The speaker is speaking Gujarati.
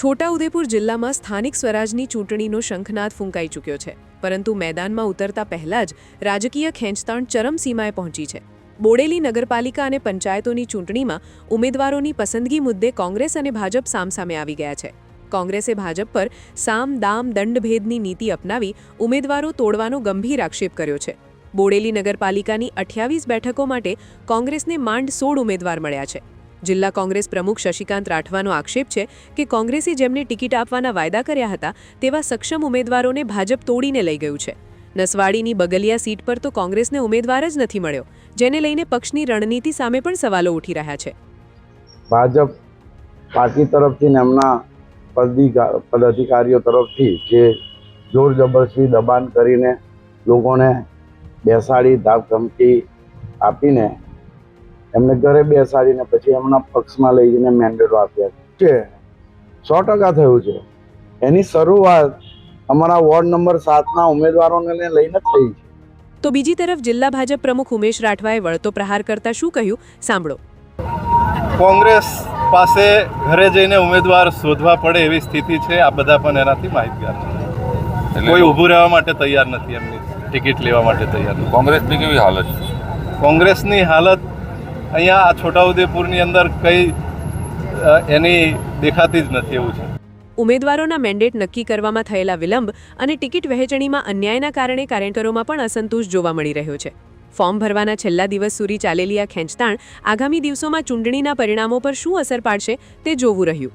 છોટાઉદેપુર જિલ્લામાં સ્થાનિક સ્વરાજની ચૂંટણીનો શંખનાદ ફૂંકાઈ ચૂક્યો છે, પરંતુ મેદાનમાં ઉતરતા પહેલા જ રાજકીય ખેંચતાણ ચરમસીમાએ પહોંચી છે. બોડેલી નગરપાલિકા અને પંચાયતોની ચૂંટણીમાં ઉમેદવારોની પસંદગી મુદ્દે કોંગ્રેસ અને ભાજપ સામસામે આવી ગયા છે. કોંગ્રેસે ભાજપ પર સામ દામ દંડભેદની નીતિ અપનાવી ઉમેદવારો તોડવાનો ગંભીર આક્ષેપ કર્યો છે. બોડેલી નગરપાલિકાની 28 બેઠકો માટે કોંગ્રેસને માંડ 16 ઉમેદવાર મળ્યા છે. જિલ્લા કોંગ્રેસ પ્રમુખ શશિકાંત રાઠવાનો આક્ષેપ છે કે કોંગ્રેસે જેમને ટિકિટ આપવાના વાયદા કર્યા હતા તેવા સક્ષમ ઉમેદવારોને ભાજપ તોડીને લઈ ગયું છે. નસવાડીની બગલિયા સીટ પર તો કોંગ્રેસને ઉમેદવાર જ નથી મળ્યો, જેને લઈને પક્ષની રણનીતિ સામે પણ સવાલો ઉઠી રહ્યા છે. ભાજપ પાર્ટી તરફથી એમના પદાધિકારીઓ તરફથી જે જોર જબરદસ્તી દબાણ કરીને લોકોને બેસાડી ધમકી આપીને એમને ઘરે બેસાડીને પછી એમના પક્ષમાં લઈ જઈને મેન્ડેટો આપ્યા છે. 100% થયું છે. એની શરૂઆત અમારા વોર્ડ નંબર 7ના ઉમેદવારોને લઈને થઈ છે. તો બીજી તરફ જિલ્લા ભાજપ પ્રમુખ ઉમેશ રાઠવાએ વળતો પ્રહાર કરતા શું કહ્યું, સાંભળો. કોંગ્રેસ પાસે ઘરે જઈને ઉમેદવાર શોધવા પડે એવી સ્થિતિ છે. આ બધા પણ એનાથી માહિતગાર છે. કોઈ ઊભું રહેવા માટે તૈયાર નથી, એમની ટિકિટ લેવા માટે તૈયાર નથી. કોંગ્રેસની કેવી હાલત છે? કોંગ્રેસની હાલત અહીંયા આ છોટાઉદેપુરની અંદર કઈ એની દેખાતી જ નથી એવું છે. ઉમેદવારોના મેન્ડેટ નક્કી કરવામાં થયેલા વિલંબ અને ટિકિટ વહેંચણીમાં અન્યાયના કારણે કાર્યકરોમાં પણ અસંતોષ જોવા મળી રહ્યો છે. ફોર્મ ભરવાના છેલ્લા દિવસ સુધી ચાલેલી આ ખેંચતાણ આગામી દિવસોમાં ચૂંટણીના પરિણામો પર શું અસર પાડશે તે જોવું રહ્યું.